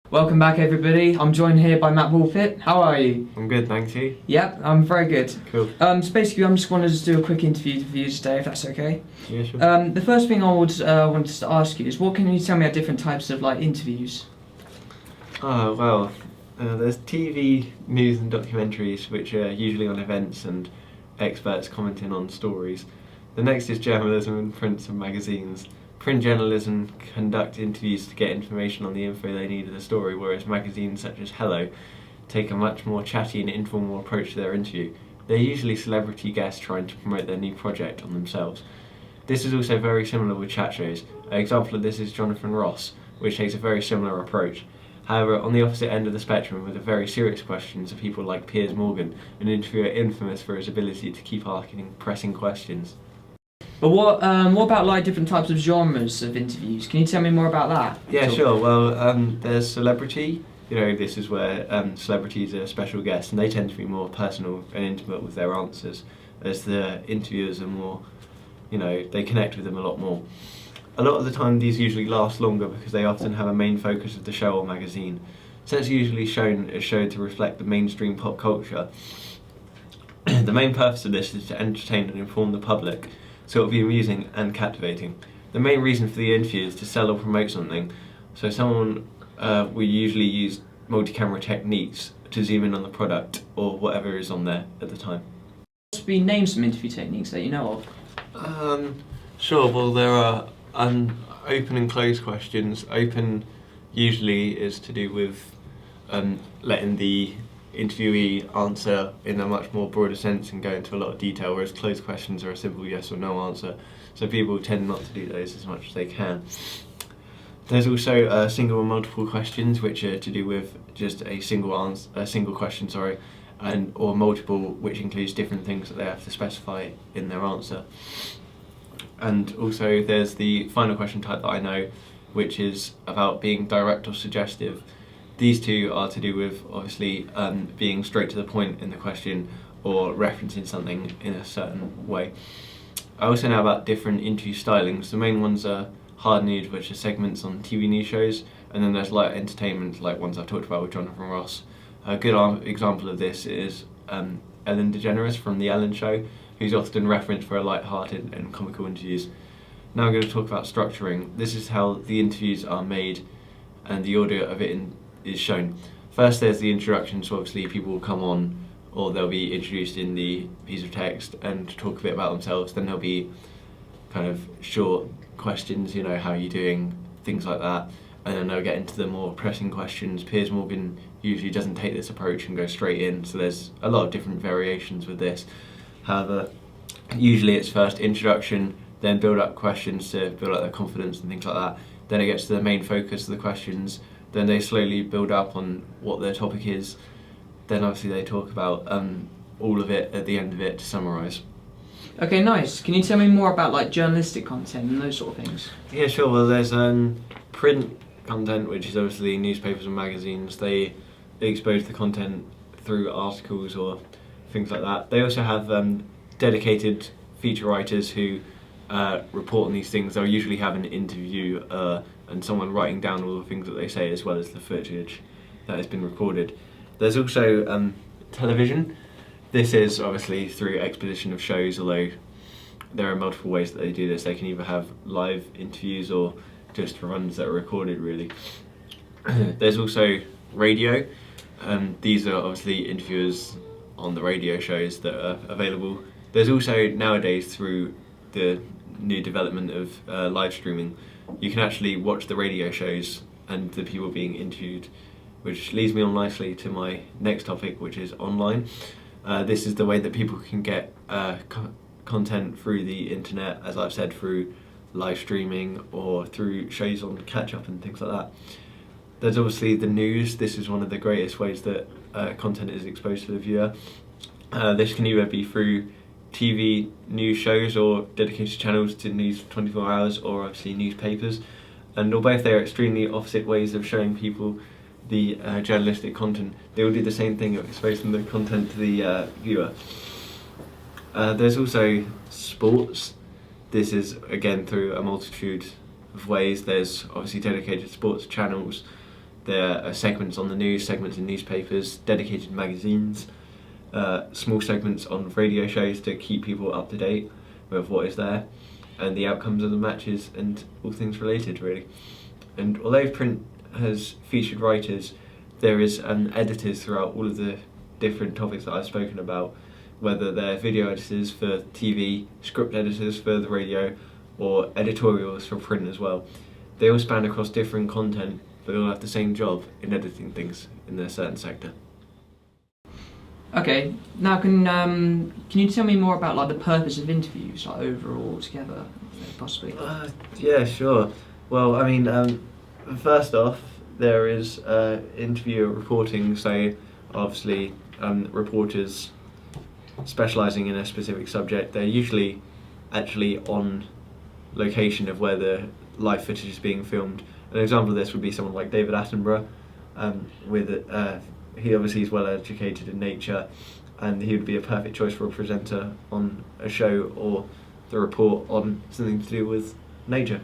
Welcome back, everybody. I'm joined here by Matt Woolfit. How are you? I'm good, thank you. Yep, I'm very good. Cool. So basically, I'm just wanted to do a quick interview for you today, if that's okay. Yeah, sure. The first thing I would wanted to ask you is, what can you tell me about different types of interviews? There's TV, news and documentaries, which are usually on events and experts commenting on stories. The next is journalism and print and magazines. Print journalism conduct interviews to get information on the info they need of the story, whereas magazines such as Hello take a much more chatty and informal approach to their interview. They're usually celebrity guests trying to promote their new project on themselves. This is also very similar with chat shows. An example of this is Jonathan Ross, which takes a very similar approach. However, on the opposite end of the spectrum with the very serious questions are people like Piers Morgan, an interviewer infamous for his ability to keep asking pressing questions. But what about different types of genres of interviews? Can you tell me more about that? Yeah, sure. Well, there's celebrity. This is where celebrities are special guests, and they tend to be more personal and intimate with their answers, as the interviewers are more, they connect with them a lot more. A lot of the time, these usually last longer because they often have a main focus of the show or magazine. Since it's usually shown to reflect the mainstream pop culture, the main purpose of this is to entertain and inform the public, so it'll be amusing and captivating. The main reason for the interview is to sell or promote something. So we usually use multi-camera techniques to zoom in on the product or whatever is on there at the time. Possibly name some interview techniques that you know of. Sure. Well, there are open and closed questions. Open usually is to do with letting the interviewee answer in a much more broader sense and go into a lot of detail, whereas closed questions are a simple yes or no answer, so people tend not to do those as much as they can. There's also single and multiple questions, which are to do with just a single question, or multiple, which includes different things that they have to specify in their answer. And also there's the final question type that I know, which is about being direct or suggestive. These two are to do with, obviously, being straight to the point in the question or referencing something in a certain way. I also know about different interview stylings. The main ones are hard news, which are segments on TV news shows, and then there's light entertainment, like ones I've talked about with Jonathan Ross. A good example of this is Ellen DeGeneres from The Ellen Show, who's often referenced for her light-hearted and comical interviews. Now I'm going to talk about structuring. This is how the interviews are made and the order of it is shown. First there's the introduction, so obviously people will come on or they'll be introduced in the piece of text and talk a bit about themselves. Then there'll be kind of short questions, how are you doing, things like that, and then they'll get into the more pressing questions. Piers Morgan usually doesn't take this approach and go straight in, so there's a lot of different variations with this. However, usually it's first introduction, then build up questions to build up their confidence and things like that. Then it gets to the main focus of the questions. Then they slowly build up on what their topic is. Then obviously they talk about all of it at the end of it to summarise. Okay, nice. Can you tell me more about journalistic content and those sort of things? Yeah, sure. Well, there's print content, which is obviously newspapers and magazines. They expose the content through articles or things like that. They also have dedicated feature writers who report on these things. They'll usually have an interview and someone writing down all the things that they say, as well as the footage that has been recorded. There's also television. This is obviously through exposition of shows, although there are multiple ways that they do this. They can either have live interviews or just runs that are recorded, really. There's also radio. These are obviously interviewers on the radio shows that are available. There's also nowadays, through the new development of live streaming, you can actually watch the radio shows and the people being interviewed, which leads me on nicely to my next topic, which is online. This is the way that people can get content through the internet, as I've said, through live streaming or through shows on catch up and things like that. There's obviously the news. This is one of the greatest ways that content is exposed to the viewer. This can either be through TV news shows or dedicated channels to news 24 hours, or obviously newspapers, and although they are extremely opposite ways of showing people the journalistic content, they all do the same thing of exposing the content to the viewer. There's also sports. This is again through a multitude of ways. There's obviously dedicated sports channels. there are segments on the news, segments in newspapers, dedicated magazines, small segments on radio shows to keep people up to date with what is there and the outcomes of the matches and all things related, really. And although print has featured writers, there is editors throughout all of the different topics that I've spoken about, whether they're video editors for TV, script editors for the radio, or editorials for print as well. They all span across different content, but they all have the same job in editing things in their certain sector. Okay, now can you tell me more about like the purpose of interviews, like overall together, possibly? Yeah, sure. Well, I mean, first off, there is interview reporting, so obviously reporters specialising in a specific subject, they're usually actually on location of where the live footage is being filmed. An example of this would be someone like David Attenborough, he obviously is well educated in nature, and he would be a perfect choice for a presenter on a show or the report on something to do with nature.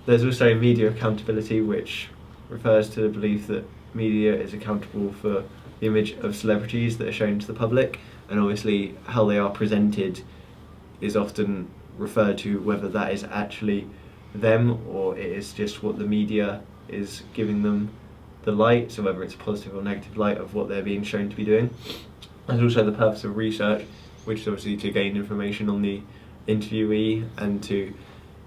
There's also media accountability, which refers to the belief that media is accountable for the image of celebrities that are shown to the public, and obviously how they are presented is often referred to whether that is actually them or it is just what the media is giving them the light, so whether it's a positive or negative light of what they're being shown to be doing. There's also the purpose of research, which is obviously to gain information on the interviewee and to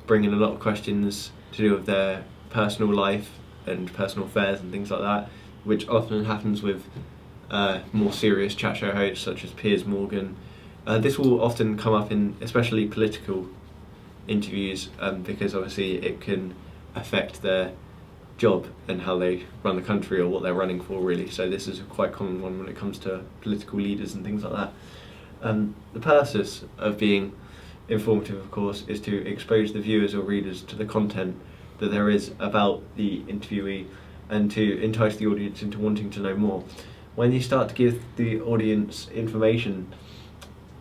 bring in a lot of questions to do with their personal life and personal affairs and things like that, which often happens with more serious chat show hosts such as Piers Morgan. This will often come up in especially political interviews because obviously it can affect their job and how they run the country or what they're running for, really. So this is a quite common one when it comes to political leaders and things like that. The purpose of being informative, of course, is to expose the viewers or readers to the content that there is about the interviewee and to entice the audience into wanting to know more. When you start to give the audience information,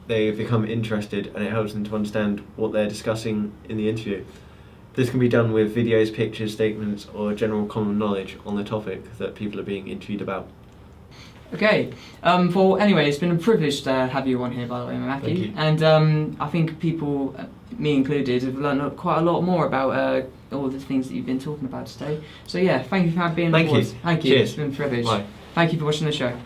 they become interested and it helps them to understand what they're discussing in the interview. This can be done with videos, pictures, statements, or general common knowledge on the topic that people are being interviewed about. Okay, anyway, it's been a privilege to have you on here, by the way, Matthew. Thank you. And I think people, me included, have learned quite a lot more about all the things that you've been talking about today. So yeah, thank you for being on board. Thank you. Thank you. Cheers. It's been a privilege. Bye. Thank you for watching the show.